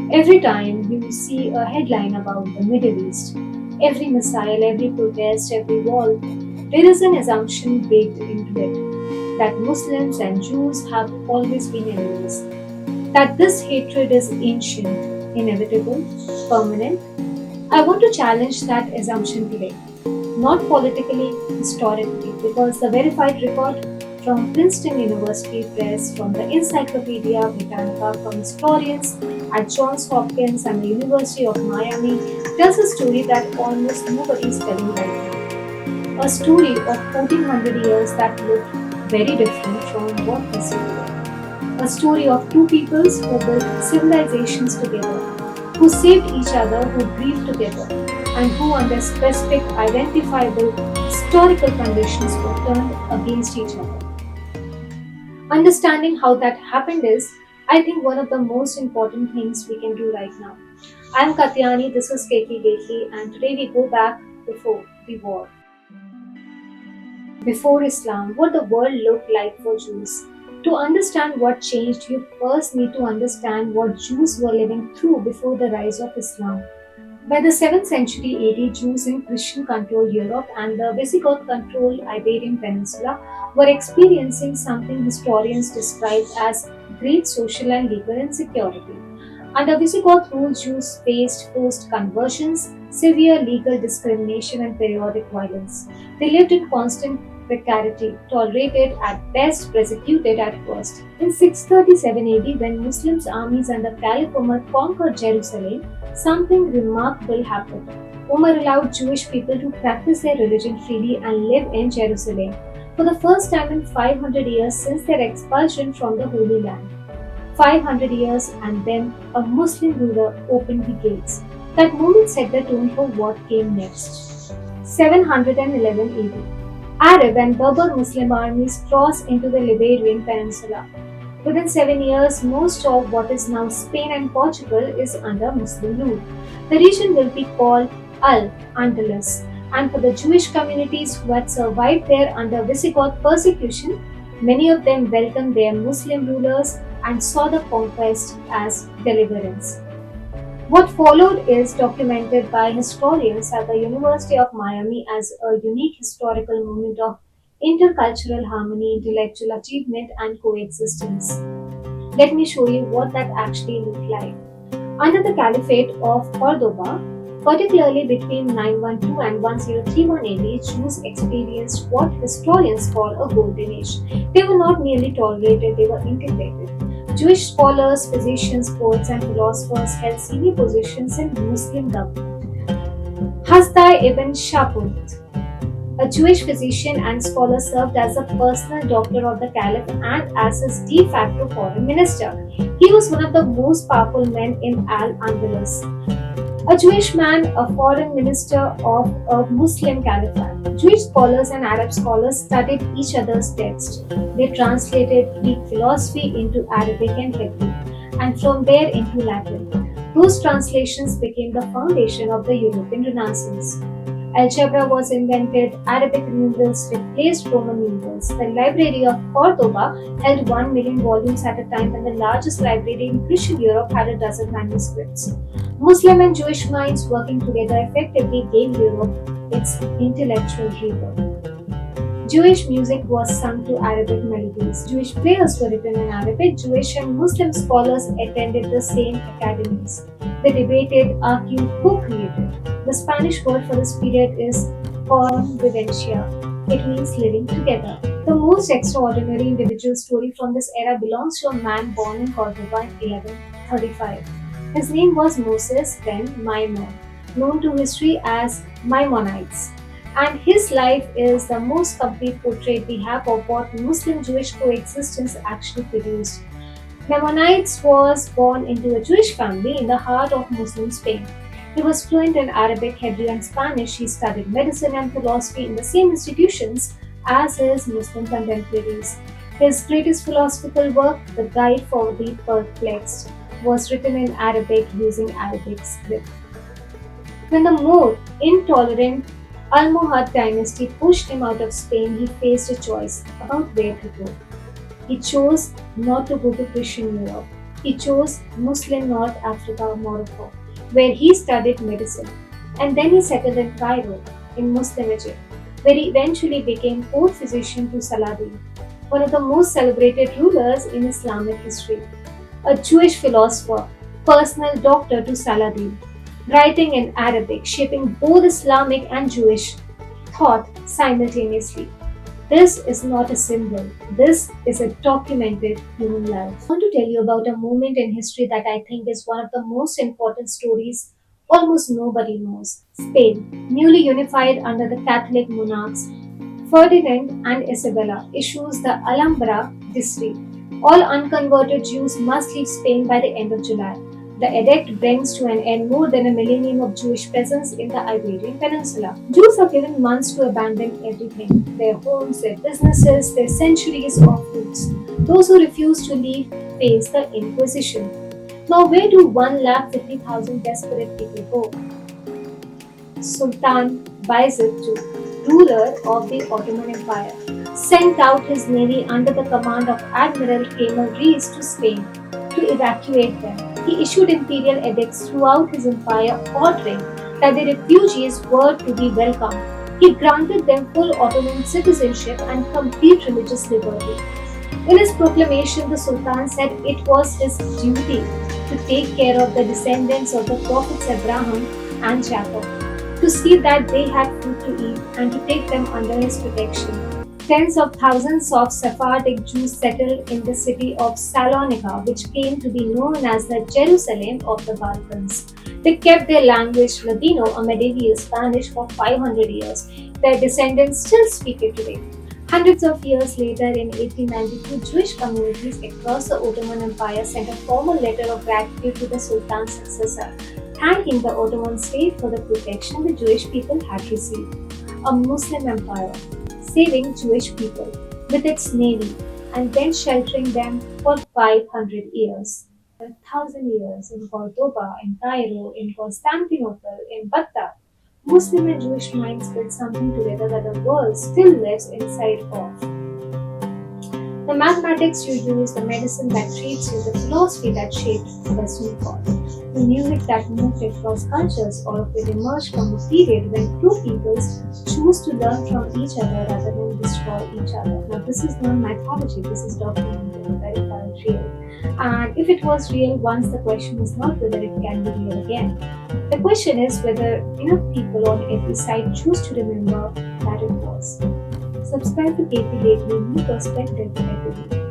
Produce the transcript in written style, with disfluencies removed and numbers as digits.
Every time you see a headline about the Middle East, every missile, every protest, every war, there is an assumption baked into it that Muslims and Jews have always been enemies, that this hatred is ancient, inevitable, permanent. I want to challenge that assumption today, not politically, historically, because the verified record from Princeton University Press, from the Encyclopedia Britannica, from historians at Johns Hopkins and the University of Miami tells a story that almost nobody is telling right now. A story of 1400 years that looked very different from what we see today. A story of two peoples who built civilizations together, who saved each other, who grieved together, and who, under specific, identifiable historical conditions, were turned against each other. Understanding how that happened is, I think, one of the most important things we can do right now. I am Katyani, this is Keki Dekhi, and today we go back before the war. Before Islam, what the world looked like for Jews. To understand what changed, you first need to understand what Jews were living through before the rise of Islam. By the 7th century AD, Jews in Christian controlled Europe and the Visigoth controlled Iberian Peninsula were experiencing something historians describe as great social and legal insecurity. Under Visigoth rule, Jews faced forced conversions, severe legal discrimination, and periodic violence. They lived in constant precarity, tolerated at best, persecuted at worst. In 637 AD, when Muslims' armies under Caliph Umar conquered Jerusalem, something remarkable happened. Umar allowed Jewish people to practice their religion freely and live in Jerusalem for the first time in 500 years since their expulsion from the Holy Land. 500 years and then a Muslim ruler opened the gates. That moment set the tone for what came next. 711 AD. Arab and Berber Muslim armies crossed into the Iberian Peninsula. Within 7 years, most of what is now Spain and Portugal is under Muslim rule. The region will be called Al-Andalus, and for the Jewish communities who had survived there under Visigoth persecution, many of them welcomed their Muslim rulers and saw the conquest as deliverance. What followed is documented by historians at the University of Miami as a unique historical moment of intercultural harmony, intellectual achievement, and coexistence. Let me show you what that actually looked like. Under the Caliphate of Cordoba, particularly between 912 and 1031 AD, Jews experienced what historians call a golden age. They were not merely tolerated, they were integrated. Jewish scholars, physicians, poets, and philosophers held senior positions in Muslim government. Hasdai ibn Shaput, a Jewish physician and scholar, served as a personal doctor of the Caliph and as his de facto foreign minister. He was one of the most powerful men in Al-Andalus. A Jewish man, a foreign minister of a Muslim caliphate. Jewish scholars and Arab scholars studied each other's texts. They translated Greek philosophy into Arabic and Hebrew, and from there into Latin. Those translations became the foundation of the European Renaissance. Algebra was invented, Arabic numerals replaced Roman numerals. The Library of Cordoba held 1 million volumes at a time when the largest library in Christian Europe had a dozen manuscripts. Muslim and Jewish minds working together effectively gave Europe its intellectual rebirth. Jewish music was sung to Arabic melodies. Jewish prayers were written in Arabic. Jewish and Muslim scholars attended the same academies. They debated, argued, co-created. The Spanish word for this period is convivencia. It means living together. The most extraordinary individual story from this era belongs to a man born in Cordoba in 1135. His name was Moses ben Maimon, known to history as Maimonides, and his life is the most complete portrait we have of what Muslim-Jewish coexistence actually produced. Maimonides was born into a Jewish family in the heart of Muslim Spain. He was fluent in Arabic, Hebrew, and Spanish. He studied medicine and philosophy in the same institutions as his Muslim contemporaries. His greatest philosophical work, The Guide for the Perplexed, was written in Arabic using Arabic script. When the more intolerant Almohad dynasty pushed him out of Spain, he faced a choice about where to go. He chose not to go to Christian Europe. He chose Muslim North Africa, Morocco, where he studied medicine, and then he settled in Cairo, in Muslim Egypt, where he eventually became court physician to Saladin, one of the most celebrated rulers in Islamic history, a Jewish philosopher, personal doctor to Saladin, writing in Arabic, shaping both Islamic and Jewish thought simultaneously. This is not a symbol, this is a documented human life. I want to tell you about a moment in history that I think is one of the most important stories almost nobody knows. Spain, newly unified under the Catholic monarchs, Ferdinand and Isabella issues the Alhambra Decree. All unconverted Jews must leave Spain by the end of July. The edict brings to an end more than a millennium of Jewish presence in the Iberian Peninsula. Jews are given months to abandon everything their homes, their businesses, their centuries of roots. Those who refuse to leave face the Inquisition. Now, where do 1,50,000 desperate people go? Sultan Bayezid II, ruler of the Ottoman Empire, sent out his navy under the command of Admiral Kemal Reis to Spain to evacuate them. He issued imperial edicts throughout his empire ordering that the refugees were to be welcomed. He granted them full Ottoman citizenship and complete religious liberty. In his proclamation, the Sultan said it was his duty to take care of the descendants of the prophets Abraham and Jacob, to see that they had food to eat and to take them under his protection. Tens of thousands of Sephardic Jews settled in the city of Salonika, which came to be known as the Jerusalem of the Balkans. They kept their language Ladino, a medieval Spanish, for 500 years. Their descendants still speak it today. Hundreds of years later, in 1892, Jewish communities across the Ottoman Empire sent a formal letter of gratitude to the Sultan's successor, thanking the Ottoman state for the protection the Jewish people had received. A Muslim empire, saving Jewish people with its navy and then sheltering them for 500 years. 1,000 years in Cordoba, in Cairo, in Constantinople, in Baghdad, Muslim and Jewish minds built something together that the world still lives inside of. The mathematics you use, the medicine that treats you, the philosophy that shaped Western thought, the music that moved across cultures, all of it emerged from a period when two peoples choose to learn from each other rather than destroy each other. Now, this is not mythology, this is documented, verified, real. And if it was real once, the question is not whether it can be real again. The question is whether enough people on every side choose to remember that it was. Subscribe to KP Gateway, new perspective every day.